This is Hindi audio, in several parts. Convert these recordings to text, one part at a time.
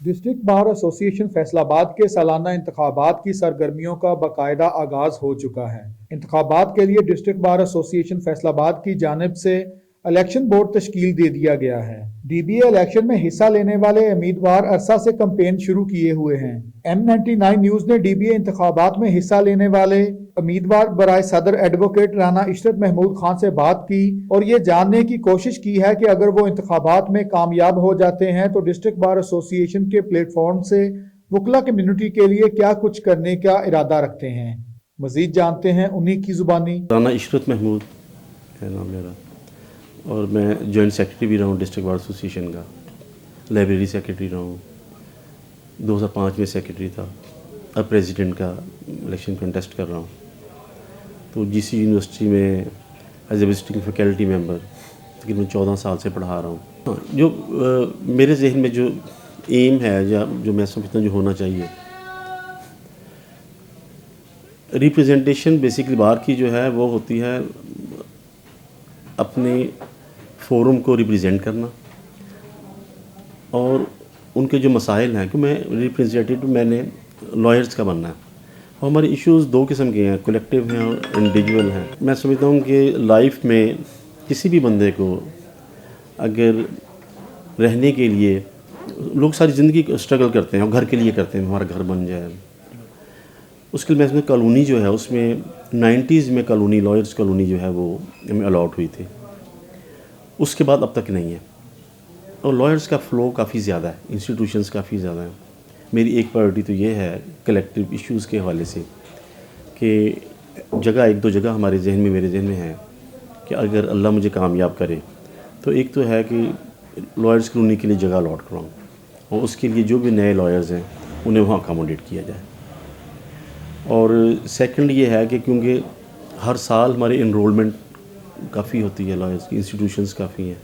डिस्ट्रिक्ट बार एसोसिएशन फैसलाबाद के सालाना इंतखाबात की सरगर्मियों का बाकायदा आगाज हो चुका है। इंतखाबात के लिए डिस्ट्रिक्ट बार एसोसिएशन फैसलाबाद की जानिब से इलेक्शन बोर्ड तश्कील दे दिया गया है। डीबीए इलेक्शन में हिस्सा लेने वाले उम्मीदवार अरसा से कैंपेन शुरू किए हुए हैं। M99 न्यूज ने डीबीए इंतखाबात में हिस्सा लेने वाले उम्मीदवार बराए सदर एडवोकेट राना इशरत महमूद खान से बात की और ये जानने की कोशिश की है कि अगर वो इंतखाबात में कामयाब हो जाते हैं तो डिस्ट्रिक्ट बार एसोसिएशन के प्लेटफॉर्म से वकला कम्युनिटी के लिए क्या कुछ करने का इरादा रखते हैं। मजीद जानते हैं उन्हीं की जुबानी। राना इशरत महमूद है नाम मेरा, और मैं जॉइंट सेक्रेटरी भी रहा हूँ डिस्ट्रिक्ट बार एसोसिएशन का। लाइब्रेरी सेक्रेटरी रहा हूँ, 2005 में सेक्रेटरी था। अब प्रेसिडेंट का इलेक्शन कंटेस्ट कर रहा हूँ। तो जीसी यूनिवर्सिटी में as a visiting faculty member तकरीबन 14 साल से पढ़ा रहा हूँ। जो मेरे जहन में जो एम है या जो मैं समझता हूँ जो होना चाहिए, रिप्रेजेंटेशन बेसिकली बार की जो है वो होती है अपने फोरम को रिप्रेजेंट करना और उनके जो मसाइल हैं, कि मैं रिप्रेजेंटेटिव मैंने लॉयर्स का बनना है। और हमारे इश्यूज़ दो किस्म के हैं, कलेक्टिव हैं और इंडिविजुअल हैं। मैं समझता हूँ कि लाइफ में किसी भी बंदे को अगर रहने के लिए, लोग सारी ज़िंदगी स्ट्रगल करते हैं और घर के लिए करते हैं, हमारा घर बन जाए। उसके लिए मैं कॉलोनी जो है उसमें 90s में कॉलोनी, लॉयर्स कॉलोनी जो है वो हमें अलॉट हुई थी। उसके बाद अब तक नहीं है और लॉयर्स का फ़्लो काफ़ी ज़्यादा है, इंस्टीट्यूशंस काफ़ी ज़्यादा हैं। मेरी एक प्रायोरिटी तो ये है कलेक्टिव इश्यूज़ के हवाले से कि जगह, एक दो जगह हमारे जहन में, मेरे जहन में है कि अगर अल्लाह मुझे कामयाब करे तो एक तो है कि लॉयर्स कॉलोनी के लिए जगह अलॉट कराऊँ और उसके लिए जो भी नए लॉयर्स हैं उन्हें वहाँ अकोमोडेट किया जाए। और सेकंड ये है कि क्योंकि हर साल हमारे इनरोलमेंट काफ़ी होती है, लॉयर्स की इंस्टीट्यूशंस काफ़ी हैं,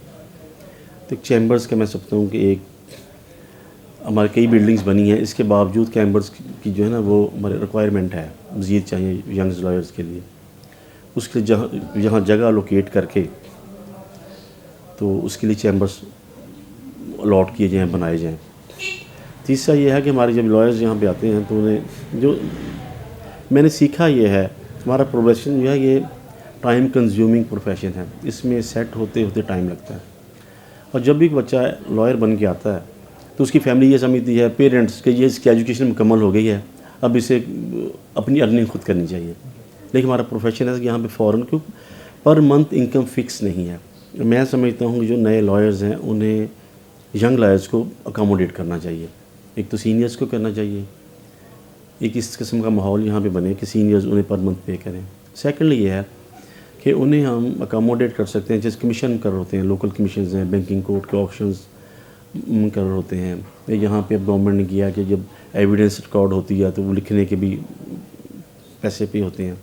तो चैम्बर्स का मैं समझता हूँ कि एक हमारे कई बिल्डिंग्स बनी हैं, इसके बावजूद चैम्बर्स की जो है ना वो हमारे रिक्वायरमेंट है, मज़ीद चाहिए यंग लॉयर्स के लिए। उसके जहाँ जगह लोकेट करके तो उसके लिए चैम्बर्स अलॉट किए जाएँ, बनाए जाएँ। तीसरा ये है कि हमारे जब लॉयर्स यहाँ पे आते हैं तो उन्हें जो मैंने सीखा ये है, हमारा प्रोफेशन जो है ये टाइम कंज्यूमिंग प्रोफेशन है, इसमें सेट होते होते टाइम लगता है। और जब भी एक बच्चा लॉयर बन के आता है तो उसकी फैमिली ये समझती है, पेरेंट्स, कि ये इसकी एजुकेशन मुकम्मल हो गई है, अब इसे अपनी अर्निंग खुद करनी चाहिए। लेकिन हमारा प्रोफेशन है कि यहाँ पे फ़ौरन क्यों पर मंथ इनकम फ़िक्स नहीं है। मैं समझता हूँ कि जो नए लॉयर्स हैं उन्हें यंग लॉयर्स को अकोमोडेट करना चाहिए। एक तो सीनियर्स को करना चाहिए, एक इस किस्म का माहौल यहाँ पे बने कि सीनियर्स उन्हें पर मंथ पे करें। सेकेंडली ये है कि उन्हें हम अकोमोडेट कर सकते हैं, जैसे कमीशन कर होते हैं, लोकल कमीशन हैं, बैंकिंग कोर्ट के ऑप्शंस कर होते हैं। यहाँ पे अब गवर्नमेंट ने किया कि जब एविडेंस रिकॉर्ड होती है तो वो लिखने के भी पैसे पे होते हैं,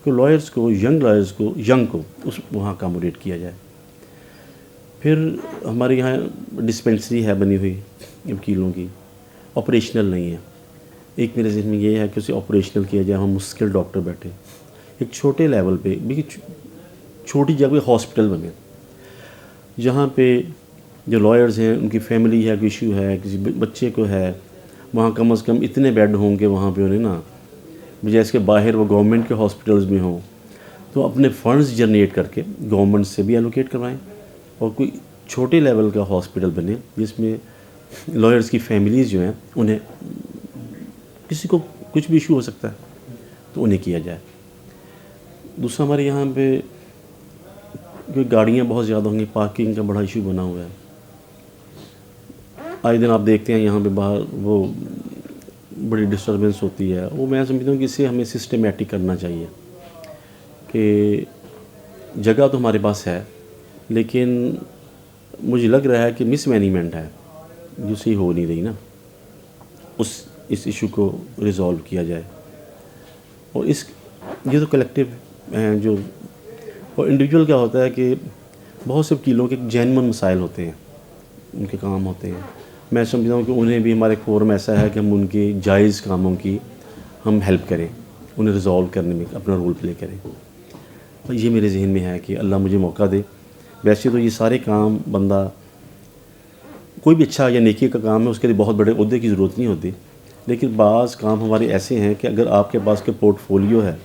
कि लॉयर्स को, यंग लॉयर्स को, यंग को उस वहाँ अकोमोडेट किया जाए। फिर हमारे यहाँ डिस्पेंसरी है बनी हुई वकीलों की, ऑपरेशनल नहीं है। एक मेरे जहन में ये है कि उसे ऑपरेशनल किया जाए, हम मुश्किल डॉक्टर बैठे एक छोटे लेवल पे भी, छोटी जगह हॉस्पिटल बने जहाँ पे जो लॉयर्स हैं उनकी फैमिली है, इशू है, किसी बच्चे को है, वहाँ कम से कम इतने बेड होंगे वहाँ पे उन्हें ना, जैसे कि बाहर वो गवर्नमेंट के हॉस्पिटल्स में हों, तो अपने फंड्स जनरेट करके गवर्नमेंट से भी एलोकेट करवाएं और कोई छोटे लेवल का हॉस्पिटल बने जिसमें लॉयर्स की फैमिलीज़ जो हैं उन्हें, किसी को कुछ भी इशू हो सकता है तो उन्हें किया जाए। दूसरा हमारे यहाँ पे क्योंकि गाड़ियाँ बहुत ज़्यादा होंगी, पार्किंग का बड़ा इशू बना हुआ है। आए दिन आप देखते हैं यहाँ पे बाहर वो बड़ी डिस्टर्बेंस होती है। वो मैं समझता हूँ कि इसे हमें सिस्टमेटिक करना चाहिए कि जगह तो हमारे पास है, लेकिन मुझे लग रहा है कि मिसमैनेजमेंट है जो सही हो नहीं रही ना, इस इशू को रिज़ॉल्व किया जाए। और ये तो कलेक्टिव हैं जो, और इंडिविजुअल क्या होता है कि बहुत से वकीलों के जेन्युइन मसाइल होते हैं, उनके काम होते हैं। मैं समझता हूँ कि उन्हें भी हमारे फोरम ऐसा है कि हम उनके जायज़ कामों की हम हेल्प करें, उन्हें रिज़ॉल्व करने में अपना रोल प्ले करें। और ये मेरे जहन में है कि अल्लाह मुझे मौका दे। वैसे तो ये सारे काम बंदा कोई भी अच्छा या नेकी का काम है उसके लिए बहुत बड़े ओहदे की ज़रूरत नहीं होती, लेकिन बाज़ काम हमारे ऐसे हैं कि अगर आपके पास के पोर्टफोलियो है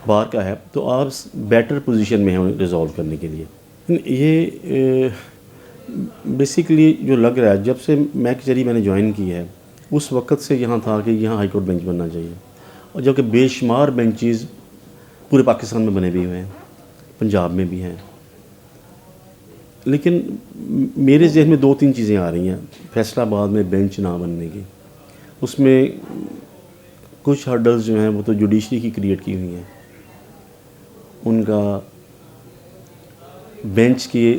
बाहर का है तो आप बेटर पोजीशन में हैं रिजॉल्व करने के लिए। ये बेसिकली जो लग रहा है, जब से मैं कचहरी मैंने ज्वाइन की है उस वक़्त से यहाँ था कि यहाँ हाई कोर्ट बेंच बनना चाहिए, और जबकि बेशुमार बेंचेस पूरे पाकिस्तान में बने भी हुए हैं, पंजाब में भी हैं, लेकिन मेरे जहन में 2-3 चीज़ें आ रही हैं फैसलाबाद में बेंच ना बनने की। उसमें कुछ हर्डल्स जो हैं वो तो जुडिशरी की क्रिएट की हुई हैं, उनका बेंच के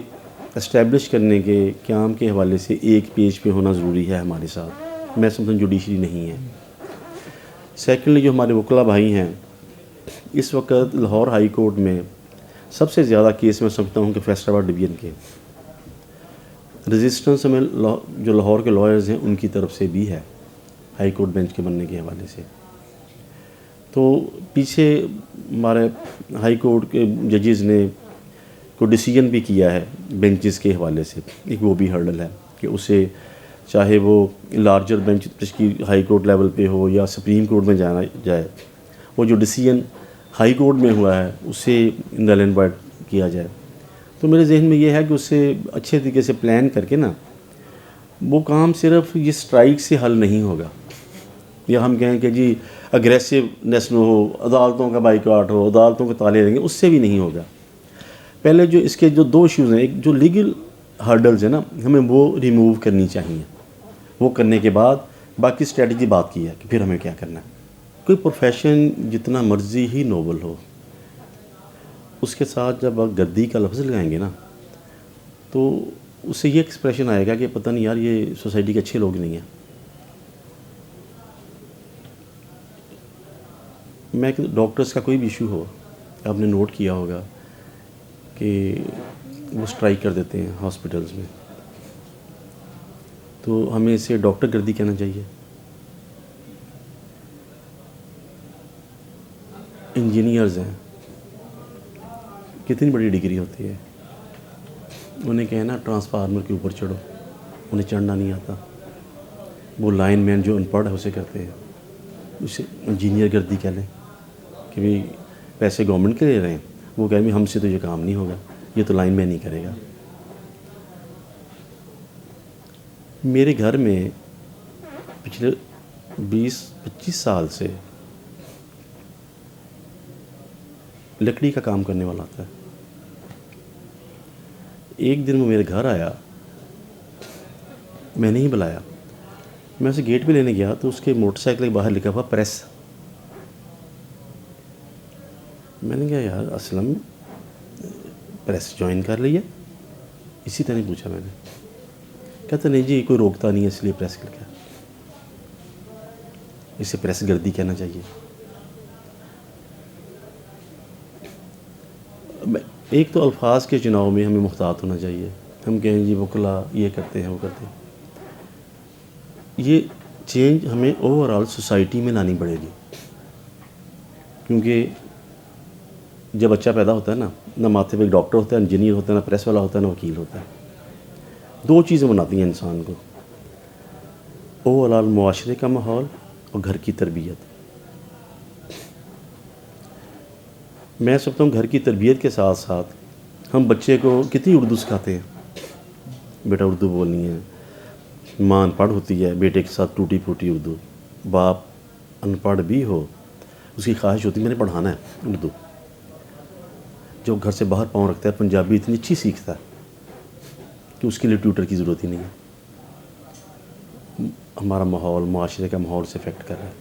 इस्टेब्लिश करने के क़याम के हवाले से एक पेज पे होना ज़रूरी है हमारे साथ। मैं समझता हूँ जुडिशरी नहीं है। सेकेंडली, जो हमारे वकला भाई हैं, इस वक्त लाहौर हाई कोर्ट में सबसे ज़्यादा केस मैं समझता हूँ कि फैसलाबाद डिवीज़न के रेजिस्टेंस में जो लाहौर के लॉयर्स हैं उनकी तरफ से भी है हाई कोर्ट बेंच के बनने के हवाले से। तो पीछे हमारे हाई कोर्ट के जजेस ने को डिसीजन भी किया है बेंचेस के हवाले से, एक वो भी हर्डल है कि उसे चाहे वो लार्जर बेंच की हाई कोर्ट लेवल पे हो या सुप्रीम कोर्ट में जाना जाए, वो जो डिसीजन हाई कोर्ट में हुआ है उसे नल एंड वाइड किया जाए। तो मेरे जहन में ये है कि उससे अच्छे तरीके से प्लान करके ना, वो काम सिर्फ ये स्ट्राइक से हल नहीं होगा, या हम कहें कि जी अग्रेसिवनेस में हो, अदालतों का बाइकआउट हो, अदालतों को ताले देंगे, उससे भी नहीं होगा। पहले जो इसके जो 2 इश्यूज़ हैं, एक जो लीगल हर्डल्स है ना, हमें वो रिमूव करनी चाहिए। वो करने के बाद बाकी स्ट्रेटजी बात की है कि फिर हमें क्या करना है। कोई प्रोफेशन जितना मर्जी ही नोबल हो, उसके साथ जब आप गद्दी का लफ्ज़ लगाएंगे ना, तो उससे ये एक्सप्रेशन आएगा कि पता नहीं यार ये सोसाइटी के अच्छे लोग नहीं हैं। मैं डॉक्टर्स का कोई भी इशू हो, आपने नोट किया होगा कि वो स्ट्राइक कर देते हैं हॉस्पिटल्स में, तो हमें इसे डॉक्टर गर्दी कहना चाहिए। इंजीनियर्स हैं, कितनी बड़ी डिग्री होती है, उन्हें कहें ना ट्रांसफार्मर के ऊपर चढ़ो, उन्हें चढ़ना नहीं आता। वो लाइनमैन जो अनपढ़ है उसे करते हैं, उसे इंजीनियर गर्दी कह लें कि भाई पैसे गवर्नमेंट के ले रहे हैं, वो कहें भाई हमसे तो ये काम नहीं होगा, ये तो लाइनमैन नहीं करेगा। मेरे घर में पिछले 20-25 साल से लकड़ी का काम करने वाला आता है। एक दिन वो मेरे घर आया, मैंने ही बुलाया, मैं उसे गेट पे लेने गया तो उसके मोटरसाइकिल के बाहर लिखा हुआ प्रेस। मैंने कहा यार असलम प्रेस ज्वाइन कर ली है? इसी तरह पूछा मैंने। कहता नहीं जी कोई रोकता नहीं है इसलिए प्रेस लिखा, इसे प्रेस गर्दी कहना चाहिए। एक तो अल्फाज के चुनाव में हमें मुख्तात होना चाहिए। हम कहें जी वकला ये करते हैं वो करते हैं, ये चेंज हमें ओवरऑल सोसाइटी में लानी पड़ेगी। क्योंकि जब बच्चा पैदा होता है ना माथे पे एक डॉक्टर होता है, इंजीनियर होता है, ना प्रेस वाला होता है, ना वकील होता है। 2 चीज़ें बनाती हैं इंसान को, ओवरऑल मुआशरे का माहौल और घर की तरबियत। मैं समझता हूँ घर की तरबियत के साथ साथ हम बच्चे को कितनी उर्दू सिखाते हैं, बेटा उर्दू बोलनी है, माँ अनपढ़ होती है, बेटे के साथ टूटी फूटी उर्दू, बाप अनपढ़ भी हो उसकी ख्वाहिश होती है मैंने पढ़ाना है उर्दू। जो घर से बाहर पाँव रखता है पंजाबी इतनी अच्छी सीखता है कि उसके लिए ट्यूटर की ज़रूरत ही नहीं है। हमारा माहौल मुआशरे का माहौल से इफ़ेक्ट कर रहा है।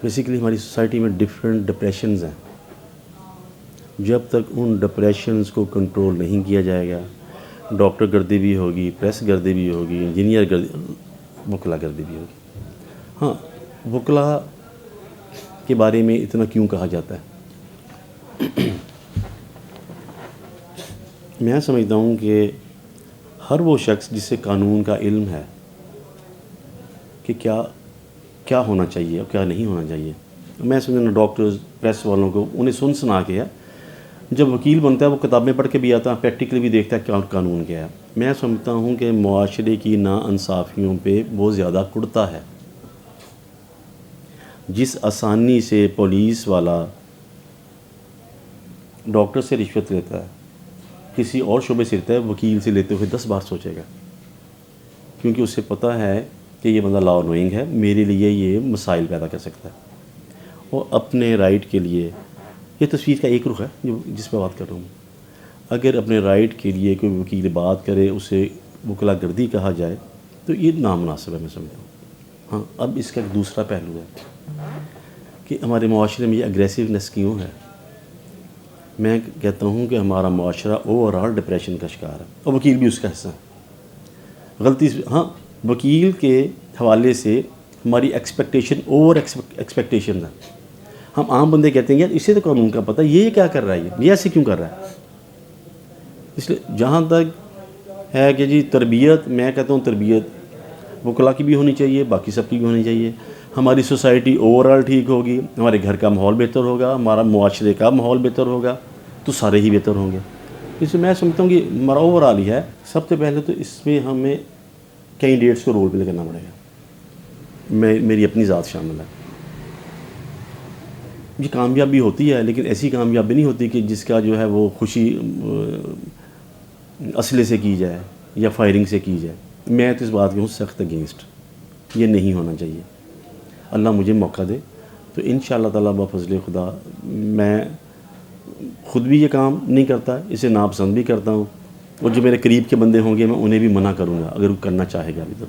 बेसिकली हमारी सोसाइटी में डिफरेंट डिप्रेशंस हैं। जब तक उन डिप्रेशंस को कंट्रोल नहीं किया जाएगा, डॉक्टर गर्दी भी होगी, प्रेस गर्दी भी होगी, इंजीनियर गर्दी, वकला गर्दी भी होगी। हाँ, वकला के बारे में इतना क्यों कहा जाता है? मैं समझता हूँ कि हर वो शख्स जिसे कानून का इल्म है कि क्या क्या होना चाहिए और क्या नहीं होना चाहिए, मैं समझता हूँ डॉक्टर्स प्रेस वालों को उन्हें सुना के है जब वकील बनता है वो किताबें पढ़ के भी आता है, प्रैक्टिकली भी देखता है कि कानून क्या है। मैं समझता हूँ कि मुआशरे की नाइंसाफ़ियों पे बहुत ज़्यादा कुड़ता है। जिस आसानी से पुलिस वाला डॉक्टर से रिश्वत लेता है, किसी और शुबे से लेता है, वकील से लेते हुए 10 बार सोचेगा, क्योंकि उसे पता है कि ये बंदा लॉ नोइंग है, मेरे लिए ये मसाइल पैदा कर सकता है। और अपने राइट के लिए, ये तस्वीर का एक रुख है जो जिस पर बात कर रहा हूँ। अगर अपने राइट के लिए कोई वकील बात करे, उसे वकलागर्दी कहा जाए, तो ये नामुनासिब है, मैं समझता हूँ। हाँ, अब इसका एक दूसरा पहलू है कि हमारे माशरे में ये अग्रेसिवनेस क्यों है। मैं कहता हूँ कि हमारा माशरा ओवरऑल डिप्रेशन का शिकार है, और वकील भी उसका हिस्सा है। गलती से, हाँ, वकील के हवाले से हमारी एक्सपेक्टेशन ओवर एक्सपेक्टेशन है। हम आम बंदे कहते हैं यार इसे तो कानून का पता है, ये क्या कर रहा है, ये ऐसे क्यों कर रहा है। इसलिए जहाँ तक है कि जी तरबियत, मैं कहता हूँ तरबियत वकला की भी होनी चाहिए, बाकी सब की भी होनी चाहिए। हमारी सोसाइटी ओवरऑल ठीक होगी, हमारे घर का माहौल बेहतर होगा, हमारा मुआशरे का माहौल बेहतर होगा, तो सारे ही बेहतर होंगे। इसलिए मैं समझता हूँ कि हमारा ओवरऑल ही है। सबसे पहले तो इसमें हमें कैंडिडेट्स को रोल प्ले करना पड़ेगा। मेरी अपनी ज़ात शामिल है। ये कामयाबी होती है, लेकिन ऐसी कामयाबी नहीं होती कि जिसका जो है वो खुशी असले से की जाए या फायरिंग से की जाए। मैं तो इस बात की हूँ सख्त अगेंस्ट, ये नहीं होना चाहिए। अल्लाह मुझे मौका दे तो इंशाअल्लाह ताला बफज़ल खुदा मैं ख़ुद भी ये काम नहीं करता, इसे नापसंद भी करता हूँ, और जो मेरे करीब के बंदे होंगे मैं उन्हें भी मना करूँगा अगर वो करना चाहेगा भी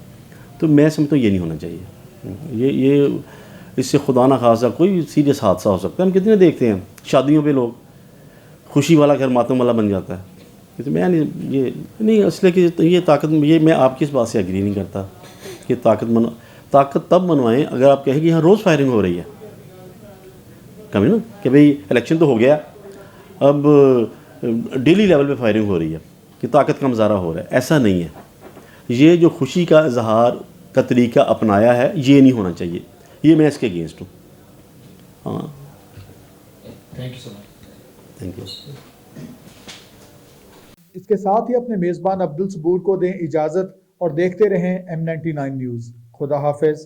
तो मैं समझता हूँ ये नहीं होना चाहिए। ये इससे खुदा ना खासा कोई सीरियस हादसा हो सकता है। हम कितने देखते हैं शादियों पे लोग खुशी वाला घर मातम वाला बन जाता है। तो मैं नहीं, ये नहीं असले की ये ताकत, ये मैं आपकी इस बात से एग्री नहीं करता कि ताकत तब मनवाएं अगर आप कहें कि यहाँ रोज़ फायरिंग हो रही है। कभी ना कि भाई इलेक्शन तो हो गया, अब डेली लेवल पे फायरिंग हो रही है कि ताकत का मुजाहरा हो रहा है, ऐसा नहीं है। ये जो खुशी का इजहार का तरीका अपनाया है, ये नहीं होना चाहिए, ये मैं इसके अगेंस्ट हूँ। हाँ, thank you so much. Thank you. इसके साथ ही अपने मेज़बान अब्दुल सबूर को दें इजाज़त और देखते रहें M99 न्यूज़। खुदा हाफिज़।